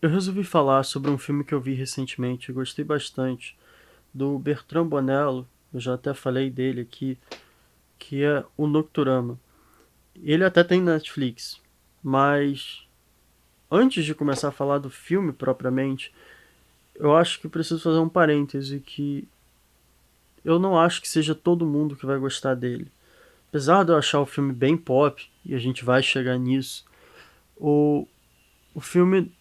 eu resolvi falar sobre um filme que eu vi recentemente, eu gostei bastante, do Bertrand Bonello, eu já até falei dele aqui, que é o Nocturama. Ele até tem Netflix, mas antes de começar a falar do filme propriamente, eu acho que eu preciso fazer um parêntese que eu não acho que seja todo mundo que vai gostar dele. Apesar de eu achar o filme bem pop, e a gente vai chegar nisso, o, o filme,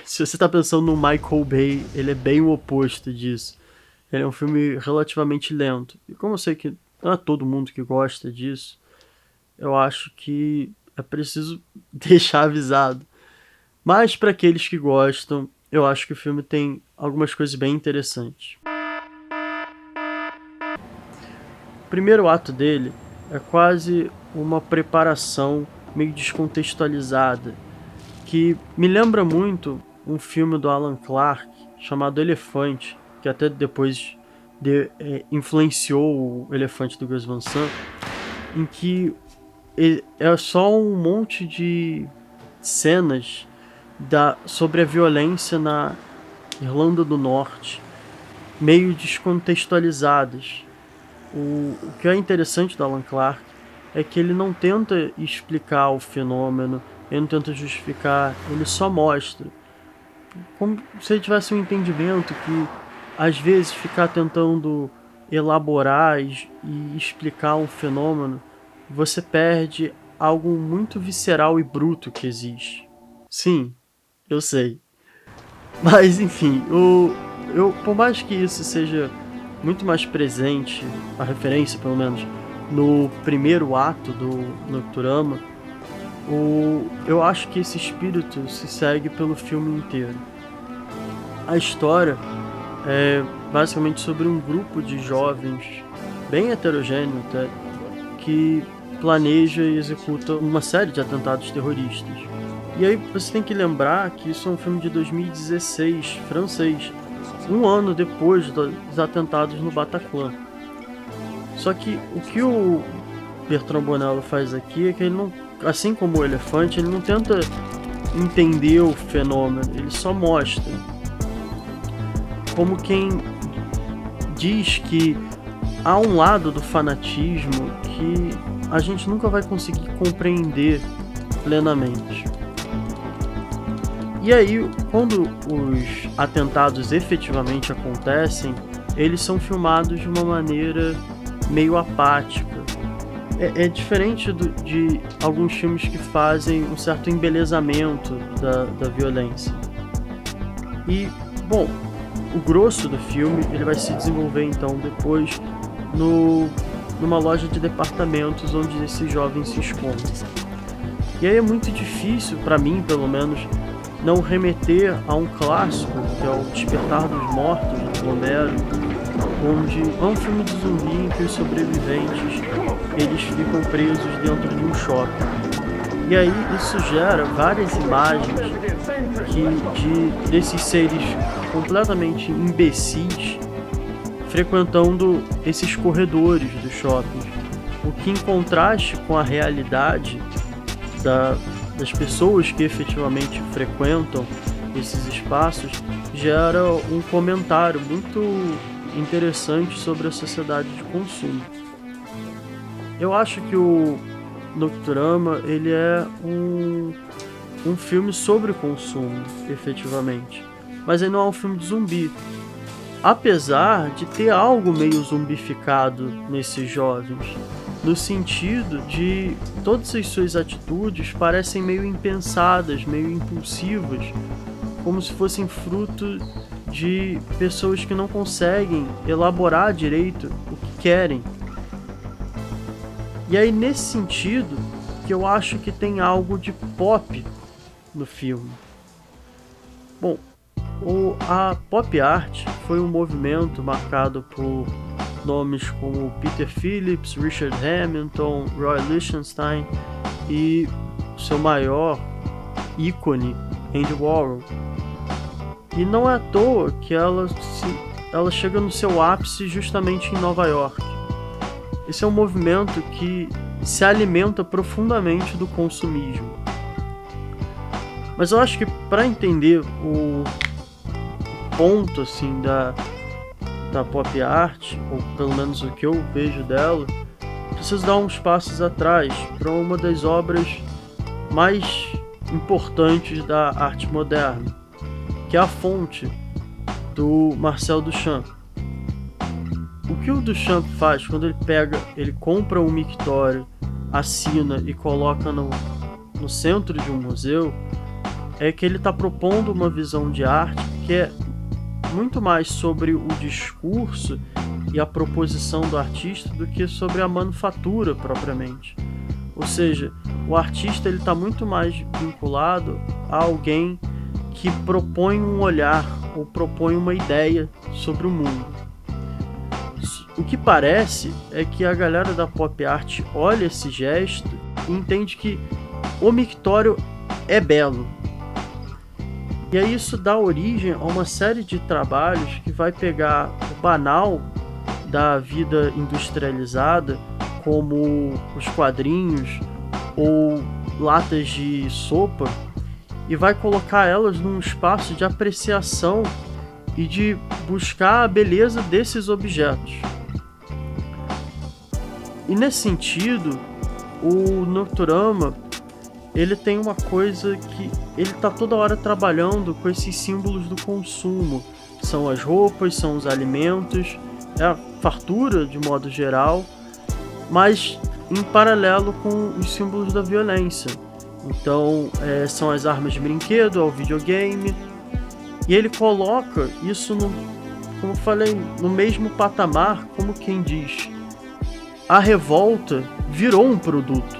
se você está pensando no Michael Bay, ele é bem o oposto disso. Ele é um filme relativamente lento. E como eu sei que não é todo mundo que gosta disso, eu acho que é preciso deixar avisado. Mas para aqueles que gostam, eu acho que o filme tem algumas coisas bem interessantes. O primeiro ato dele é quase uma preparação meio descontextualizada, que me lembra muito um filme do Alan Clarke chamado Elefante, que até depois influenciou o Elefante do Gus Van Sant, em que é só um monte de cenas sobre a violência na Irlanda do Norte, meio descontextualizadas. O que é interessante do Alan Clarke é que ele não tenta explicar o fenômeno, ele não tenta justificar, ele só mostra. Como se ele tivesse um entendimento que, às vezes, ficar tentando elaborar e explicar um fenômeno, você perde algo muito visceral e bruto que existe. Sim, eu sei. Mas, enfim, por mais que isso seja muito mais presente, a referência pelo menos, no primeiro ato do Nocturama, eu acho que esse espírito se segue pelo filme inteiro. A história é basicamente sobre um grupo de jovens, bem heterogêneo até, que planeja e executa uma série de atentados terroristas. E aí você tem que lembrar que isso é um filme de 2016, francês, um ano depois dos atentados no Bataclan. Só que o que o Bertrand Bonello faz aqui é que ele não, assim como o Elefante, ele não tenta entender o fenômeno, ele só mostra. Como quem diz que há um lado do fanatismo que a gente nunca vai conseguir compreender plenamente. E aí, quando os atentados efetivamente acontecem, eles são filmados de uma maneira meio apática. É diferente de alguns filmes que fazem um certo embelezamento da violência. E, bom, o grosso do filme ele vai se desenvolver então depois numa loja de departamentos onde esses jovens se escondem. E aí é muito difícil, para mim pelo menos, não remeter a um clássico, que é o Despertar dos Mortos, do Romero, onde é um filme de zumbi em que os sobreviventes eles ficam presos dentro de um shopping. E aí isso gera várias imagens desses seres completamente imbecis frequentando esses corredores dos shoppings, o que, em contraste com a realidade das pessoas que efetivamente frequentam esses espaços, gera um comentário muito interessante sobre a sociedade de consumo. Eu acho que o Nocturama ele é um filme sobre consumo, efetivamente, mas ele não é um filme de zumbi, apesar de ter algo meio zumbificado nesses jovens, no sentido de todas as suas atitudes parecem meio impensadas, meio impulsivas, como se fossem fruto de pessoas que não conseguem elaborar direito o que querem. E aí, nesse sentido, que eu acho que tem algo de pop no filme. Bom, a pop art foi um movimento marcado por nomes como Peter Phillips, Richard Hamilton, Roy Lichtenstein e seu maior ícone, Andy Warhol. E não é à toa que ela chega no seu ápice justamente em Nova York. Esse é um movimento que se alimenta profundamente do consumismo. Mas eu acho que para entender o ponto assim da pop art, ou pelo menos o que eu vejo dela, preciso dar uns passos atrás para uma das obras mais importantes da arte moderna, que é a Fonte, do Marcel Duchamp. O que o Duchamp faz quando ele compra um mictório, assina e coloca no centro de um museu, é que ele está propondo uma visão de arte que é muito mais sobre o discurso e a proposição do artista do que sobre a manufatura propriamente. Ou seja, o artista está muito mais vinculado a alguém que propõe um olhar ou propõe uma ideia sobre o mundo. O que parece é que a galera da pop art olha esse gesto e entende que o mictório é belo. E aí isso dá origem a uma série de trabalhos que vai pegar o banal da vida industrializada, como os quadrinhos ou latas de sopa, e vai colocar elas num espaço de apreciação e de buscar a beleza desses objetos. E nesse sentido, o Nocturama, ele tem uma coisa que ele está toda hora trabalhando com esses símbolos do consumo. São as roupas, são os alimentos, é a fartura de modo geral, mas em paralelo com os símbolos da violência. Então, são as armas de brinquedo, é o videogame, e ele coloca isso, como eu falei, no mesmo patamar, como quem diz, a revolta virou um produto.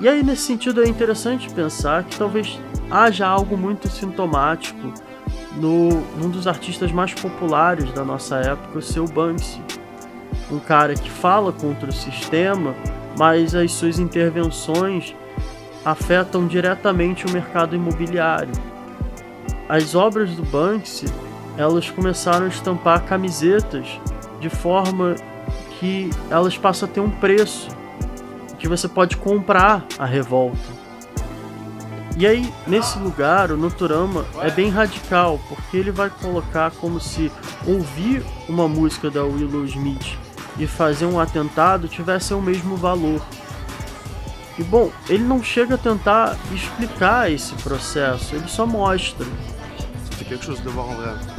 E aí, nesse sentido, é interessante pensar que talvez haja algo muito sintomático num dos artistas mais populares da nossa época, o seu Banksy. Um cara que fala contra o sistema, mas as suas intervenções afetam diretamente o mercado imobiliário. As obras do Banksy, elas começaram a estampar camisetas de forma que elas passam a ter um preço, que você pode comprar a revolta. E aí, nesse lugar, o Nocturama é bem radical, porque ele vai colocar como se ouvir uma música da Willow Smith e fazer um atentado tivesse o mesmo valor. E bom, ele não chega a tentar explicar esse processo, ele só mostra. C'est quelque chose de voir en vrai.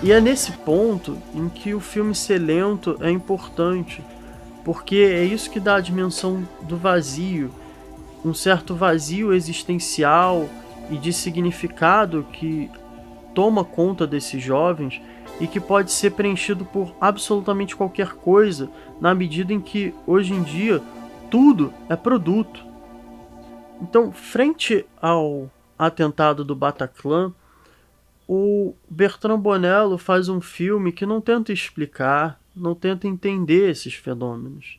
E é nesse ponto em que o filme ser lento é importante, porque é isso que dá a dimensão do vazio, um certo vazio existencial e de significado que toma conta desses jovens e que pode ser preenchido por absolutamente qualquer coisa, na medida em que, hoje em dia, tudo é produto. Então, frente ao atentado do Bataclan, o Bertrand Bonello faz um filme que não tenta explicar, não tenta entender esses fenômenos.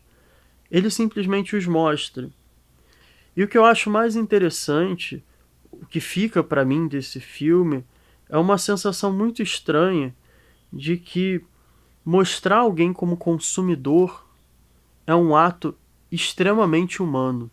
Ele simplesmente os mostra. E o que eu acho mais interessante, o que fica para mim desse filme, é uma sensação muito estranha de que mostrar alguém como consumidor é um ato extremamente humano.